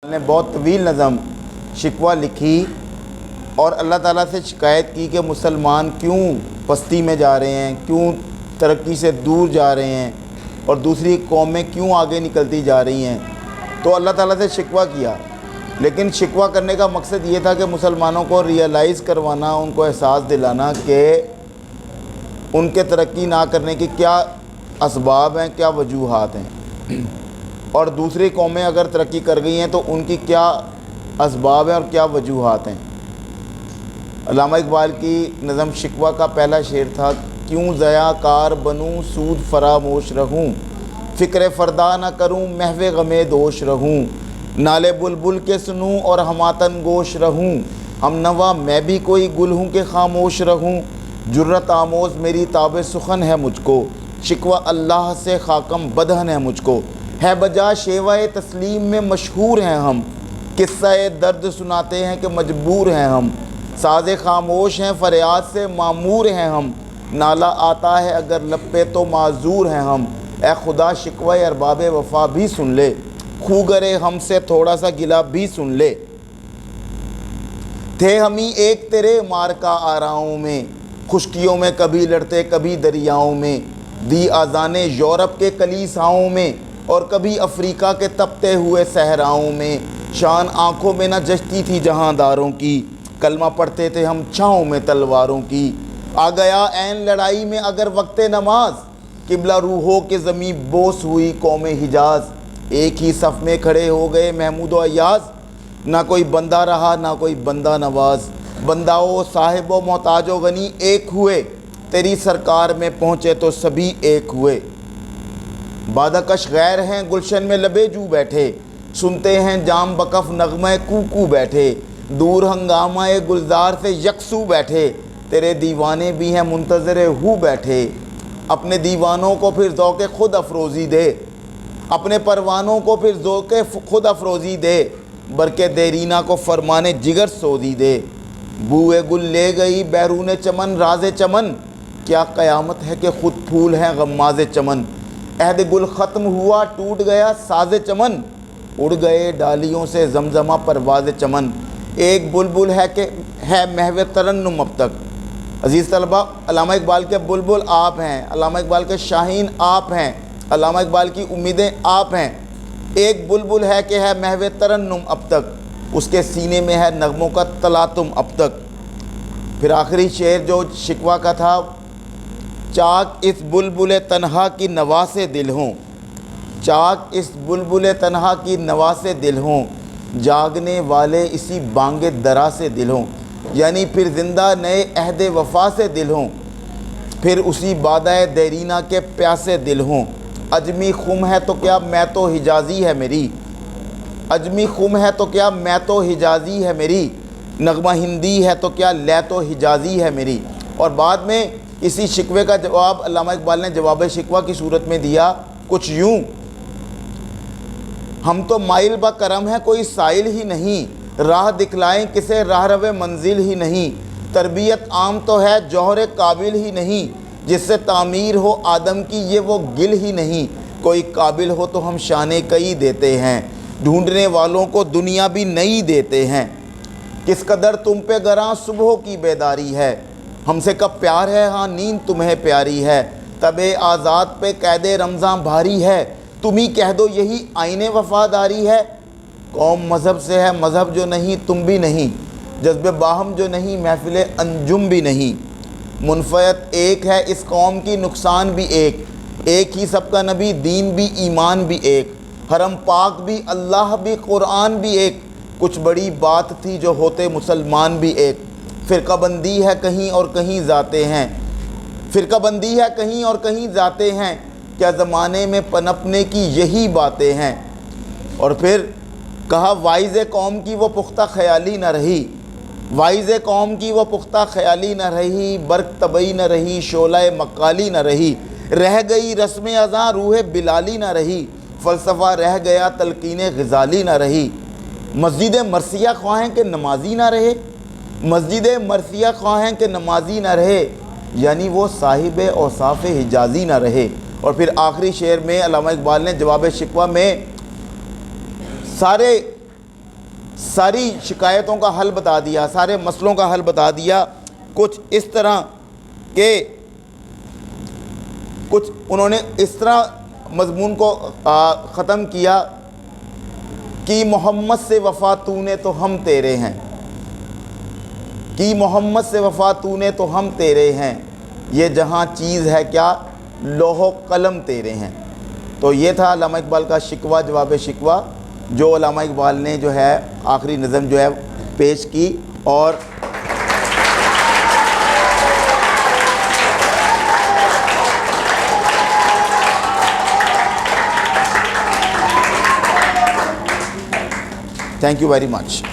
نے بہت طویل نظم شکوہ لکھی اور اللہ تعالیٰ سے شکایت کی کہ مسلمان کیوں پستی میں جا رہے ہیں، کیوں ترقی سے دور جا رہے ہیں اور دوسری قومیں کیوں آگے نکلتی جا رہی ہیں۔ تو اللہ تعالیٰ سے شکوہ کیا، لیکن شکوہ کرنے کا مقصد یہ تھا کہ مسلمانوں کو ریئلائز کروانا، ان کو احساس دلانا کہ ان کے ترقی نہ کرنے کی کیا اسباب ہیں، کیا وجوہات ہیں، اور دوسری قومیں اگر ترقی کر گئی ہیں تو ان کی کیا اسباب ہیں اور کیا وجوہات ہیں۔ علامہ اقبال کی نظم شکوہ کا پہلا شعر تھا، کیوں ضیاء کار بنوں سود فراموش رہوں، فکر فردا نہ کروں محو غم دوش رہوں، نالے بلبل کے سنوں اور ہماتن گوش رہوں، ہم نوا میں بھی کوئی گل ہوں کہ خاموش رہوں، جرت آموز میری تاب سخن ہے مجھ کو، شکوہ اللہ سے خاکم بدہن ہے مجھ کو، ہے بجا شیوہ تسلیم میں مشہور ہیں ہم، قصہ درد سناتے ہیں کہ مجبور ہیں ہم، ساز خاموش ہیں فریاد سے معمور ہیں ہم، نالا آتا ہے اگر لب پہ تو معذور ہیں ہم، اے خدا شکوہ ارباب وفا بھی سن لے، خو گرے ہم سے تھوڑا سا گلہ بھی سن لے، تھے ہمیں ایک تیرے مارکا آراؤں میں، خشکیوں میں کبھی لڑتے کبھی دریاؤں میں، دی آذان یورپ کے کلیساؤں میں اور کبھی افریقہ کے تپتے ہوئے صحراؤں میں، شان آنکھوں میں نہ جچتی تھی جہانداروں کی، کلمہ پڑھتے تھے ہم چھاؤں میں تلواروں کی، آ گیا عین لڑائی میں اگر وقت نماز، قبلہ روحوں کے زمین بوس ہوئی قوم حجاز، ایک ہی صف میں کھڑے ہو گئے محمود و ایاز، نہ کوئی بندہ رہا نہ کوئی بندہ نواز، بندہ و صاحب و محتاج و غنی ایک ہوئے، تیری سرکار میں پہنچے تو سبھی ایک ہوئے، بادہ کش غیر ہیں گلشن میں لبے جو بیٹھے، سنتے ہیں جام بکف نغمہ کوکو بیٹھے، دور ہنگامہ گلزار سے یکسو بیٹھے، تیرے دیوانے بھی ہیں منتظر ہو بیٹھے، اپنے دیوانوں کو پھر ذوق خود افروزی دے، اپنے پروانوں کو پھر ذوق خود افروزی دے، برکے دیرینہ کو فرمانے جگر سوزی دے، بوئے گل لے گئی بیرون چمن راز چمن، کیا قیامت ہے کہ خود پھول ہیں غماز چمن، عہد گل ختم ہوا ٹوٹ گیا ساز چمن، اڑ گئے ڈالیوں سے زمزمہ پرواز چمن، ایک بلبل ہے کہ ہے محو ترنم اب تک۔ عزیز طلبہ، علامہ اقبال کے بلبل آپ ہیں، علامہ اقبال کے شاہین آپ ہیں، علامہ اقبال کی امیدیں آپ ہیں، ایک بلبل ہے کہ ہے محو ترنم اب تک، اس کے سینے میں ہے نغموں کا تلاطم اب تک۔ پھر آخری شعر جو شکوہ کا تھا، چاک اس بلبل تنہا کی نوا سے دل ہوں، چاک اس بلبل تنہا کی نوا سے دل ہوں، جاگنے والے اسی بانگ درا سے دل ہوں، یعنی پھر زندہ نئے عہد وفا سے دل ہوں، پھر اسی بادہ دیرینہ کے پیاسے دل ہوں، اجمی خم ہے تو کیا میں تو حجازی ہے میری، اجمی خم ہے تو کیا میں تو حجازی ہے میری، نغمہ ہندی ہے تو کیا لے تو حجازی ہے میری۔ اور بعد میں اسی شکوے کا جواب علامہ اقبال نے جواب شکوہ کی صورت میں دیا کچھ یوں، ہم تو مائل با کرم ہے کوئی سائل ہی نہیں، راہ دکھلائیں کسے راہ رو منزل ہی نہیں، تربیت عام تو ہے جوہر قابل ہی نہیں، جس سے تعمیر ہو آدم کی یہ وہ گل ہی نہیں، کوئی قابل ہو تو ہم شانے کئی دیتے ہیں، ڈھونڈنے والوں کو دنیا بھی نئی دیتے ہیں، کس قدر تم پہ گراں صبح کی بیداری ہے، ہم سے کب پیار ہے ہاں نیند تمہیں پیاری ہے، تب آزاد پہ قید رمضاں بھاری ہے، تم ہی کہہ دو یہی آئین وفاداری ہے، قوم مذہب سے ہے مذہب جو نہیں تم بھی نہیں، جذب باہم جو نہیں محفل انجم بھی نہیں، منفعت ایک ہے اس قوم کی نقصان بھی ایک، ایک ہی سب کا نبی دین بھی ایمان بھی ایک، حرم پاک بھی اللہ بھی قرآن بھی ایک، کچھ بڑی بات تھی جو ہوتے مسلمان بھی ایک، فرقہ بندی ہے کہیں اور کہیں ذاتے ہیں، فرقہ بندی ہے کہیں اور کہیں ذاتے ہیں، کیا زمانے میں پنپنے کی یہی باتیں ہیں۔ اور پھر کہا وائز قوم کی وہ پختہ خیالی نہ رہی، وائز قوم کی وہ پختہ خیالی نہ رہی، برق طبعی نہ رہی شعلہ مقالی نہ رہی، رہ گئی رسم ازاں روح بلالی نہ رہی، فلسفہ رہ گیا تلقین غزالی نہ رہی، مسجد مرثیہ خواہیں کہ نمازی نہ رہے، مسجد مرثیہ خواہیں کہ نمازی نہ رہے، یعنی وہ صاحب اوصاف حجازی نہ رہے۔ اور پھر آخری شعر میں علامہ اقبال نے جواب شکوہ میں سارے ساری شکایتوں کا حل بتا دیا، سارے مسئلوں کا حل بتا دیا. کچھ اس طرح کہ کچھ انہوں نے اس طرح مضمون کو ختم کیا کہ محمد سے وفا تو نے تو ہم تیرے ہیں، کہ محمد سے وفا تو نے تو ہم تیرے ہیں، یہ جہاں چیز ہے کیا لوح و قلم تیرے ہیں. تو یہ تھا علامہ اقبال کا شکوہ جواب شکوہ، جو علامہ اقبال نے جو ہے آخری نظم جو ہے پیش کی. اور تھینک یو ویری مچ.